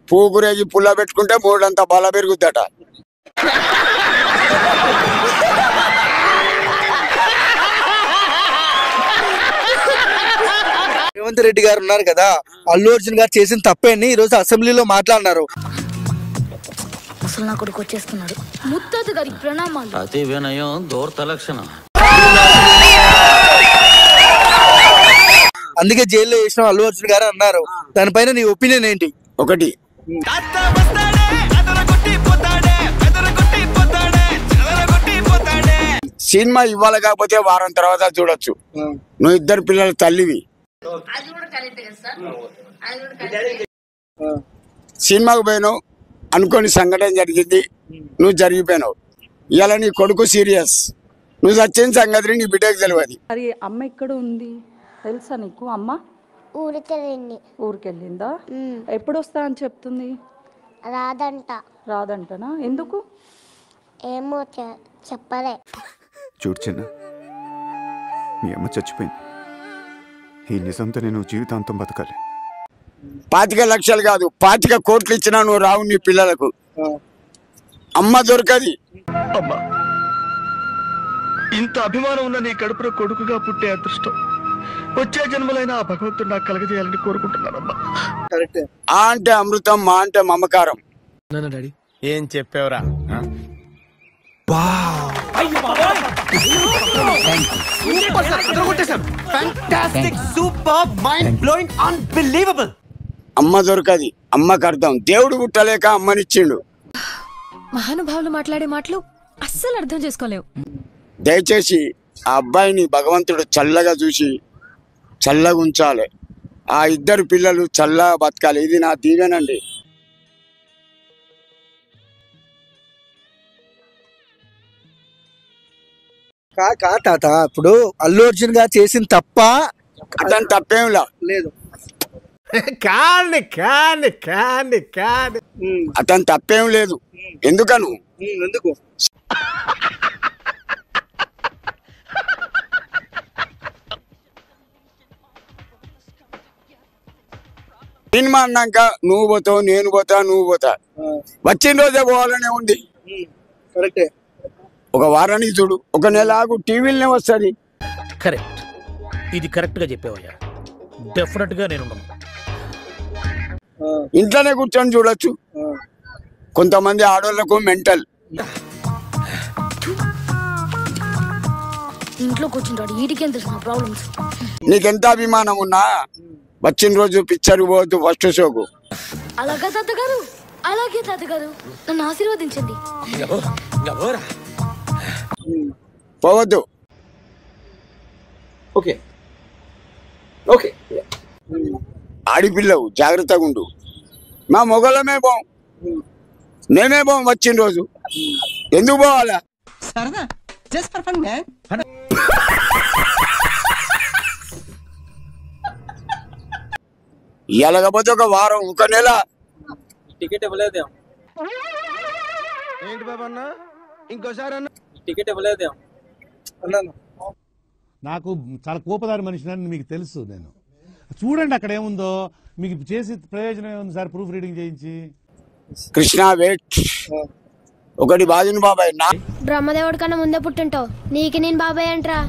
పూగురేగి పుల్ల పెట్టుకుంటే మూడంతా బల పెరుగుద్దట. రేవంత్ రెడ్డి గారు ఉన్నారు కదా, అల్లు అర్జున్ గారు చేసిన తప్పేని ఈ రోజు అసెంబ్లీలో మాట్లాడినారు. అసలు నా కొడుకు వచ్చేస్తున్నాడు. ముత్తాత గారికి ప్రణామాలు. అతి వినయం దూర్త లక్షణం. అందుకే జైల్లో వేసిన అల్లు అర్జున్ గారు అన్నారు. దానిపైన నీ ఒపీనియన్ ఏంటి? ఒకటి, సినిమా ఇవ్వాలి కాకపోతే వారం తర్వాత చూడొచ్చు. నువ్వు ఇద్దరు పిల్లల తల్లివి, సినిమాకు పోయినావు అనుకోని సంఘటన జరిగింది, నువ్వు జరిగిపోయినావు. ఇలా నీ కొడుకు సీరియస్, నువ్వు వచ్చిన సంగతి నీ బిడ్డకు తెలియదు. మరి అమ్మ ఎక్కడ ఉంది తెలుసా నీకు? అమ్మ ఊరికెళ్ళిందా? ఎప్పుడు వస్తా అని చెప్తుంది? రాదంటనా? ఎందుకు? ఏమో చెప్పలే. చూడు చిన్న, మీ అమ్మ చచ్చిపోయింది. ఈ నిజంతో నేను జీవితాంతం బతకాలి. 25 లక్షలు కాదు 25 కోట్లు ఇచ్చినా నువ్వు రావు నీ పిల్లలకు. అమ్మ దొరకది. అమ్మా, ఇంత అభిమానం ఉన్న నీ కడుపులో కొడుకుగా పుట్టే అదృష్టం వచ్చే జన్మలైన ఆ భగవంతుడు నాకు కలగజేయాలని కోరుకుంటున్నానమ్మా. ఆ అంటే అమృతం, మా అంటే మమకారం. డాడీ ఏం చెప్పావురా? అమ్మ దొరకది, అమ్మకు అర్థం. దేవుడు పుట్టలేక అమ్మనిచ్చిండు. మహానుభావులు మాట్లాడే మాటలు అస్సలు అర్థం చేసుకోలేవు. దయచేసి ఆ అబ్బాయిని భగవంతుడు చల్లగా చూసి చల్లగా ఉంచాలి. ఆ ఇద్దరు పిల్లలు చల్లగా బతకాలి. ఇది నా దీవెనండి. కాకా తాత, ఇప్పుడు అల్లు అర్జున్ గారు చేసిన తప్ప? అతను తప్పేం లేదు. అతను తప్పేం లేదు. ఎందుకను? ఎందుకు? సినిమా అన్నాక నువ్వు పోతావు, నేను పోతా, నువ్వు పోతా. వచ్చిన రోజే పోవాలనే ఉంది. కరెక్టే. ఒక వారానికి చూడు, ఒక నెల ఆగు, టీవీలోనే వస్తుంది. కరెక్ట్, ఇది కరెక్ట్ గా చెప్పావయ్యా. డెఫినెట్ గా నేను ఇంట్లోనే కూర్చొని చూడొచ్చు. కొంతమంది ఆడోళ్లకు మెంటల్. ఇంట్లో కూర్చుంటాడు, వీటికేం తెలుసు ప్రాబ్లమ్స్. నీకెంత అభిమానం ఉన్నా వచ్చిన రోజు పిక్చర్ పోవద్దు ఫస్ట్ షోకు. అలాగే తాతగారు, అలాగే తాతగారు, నన్ను ఆశీర్వదించండి. పోవద్దు. ఆడిపిల్లవు, జాగ్రత్తగా ఉండు. మా మొగలమే పోం, మేమే పోం. వచ్చిన రోజు ఎందుకు పోవాలా? ఎలాగపోతే ఒక వారం, ఒక నెల. టికెట్ ఇవ్వలేదేం? ఏంటి బాబా అన్న, ఇంకోసారి అన్న టికెట్ ఇవ్వలేదేం అన్నాను. నాకు చాలా కోపదారి మనిషిని మీకు తెలుసు. నేను చూడండి అక్కడ ఏముందో, మీకు చేసి ప్రయోజనం ఏముంది సార్? ప్రూఫ్ రీడింగ్ చేయించి. కృష్ణ వెయిట్. ఒకటి బాజుని బాబాయ్. బ్రహ్మదేవుడి కన్నా ముందే పుట్టింటావు, నీకు నేను బాబాయ్ అంటరా.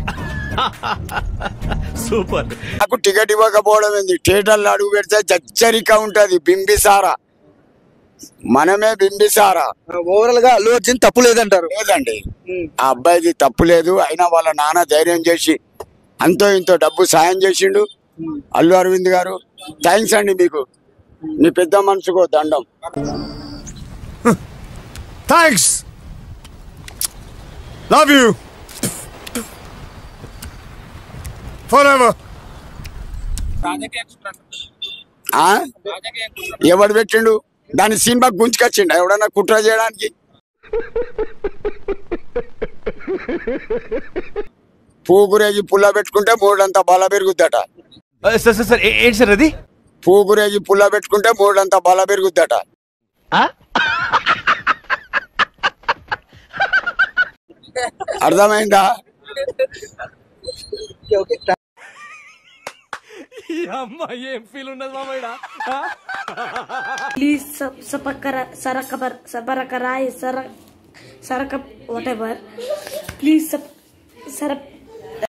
సూపర్. నాకు టికెట్ ఇవ్వకపోవడం ఏంది? థియేటర్లో అడుగు పెడితే జచ్చరిక ఉంటది. బింబిసారా, మనమే బింబిసారా. ఓవరాల్ గా అల్లు అర్జున్ తప్పు లేదంటారు? లేదండి, ఆ అబ్బాయిది తప్పు లేదు. అయినా వాళ్ళ నాన్న ధైర్యం చేసి అంతో ఇంతో డబ్బు సాయం చేసిండు. అల్లు అరవింద్ గారు థ్యాంక్స్ అండి మీకు. నీ పెద్ద మనసుకో దండం. Thanks, love you forever. ఎవడు పెట్టిండు దాని? సినిమా గుంజుకొచ్చిండు ఎవడన్నా కుట్ర చేయడానికి? పూగురేగి పుల్ల పెట్టుకుంటే మూడంతా బల పెరుగుద్దట. ఏంటి సార్ అది? పూగురేగి పుల్ల పెట్టుకుంటే మూడంతా బల పెరుగుద్దట. అర్థమైందా? ఈ అమ్మాయి ఏం ఫీల్ ఉన్నది మామయ్య? Please subscribe. Please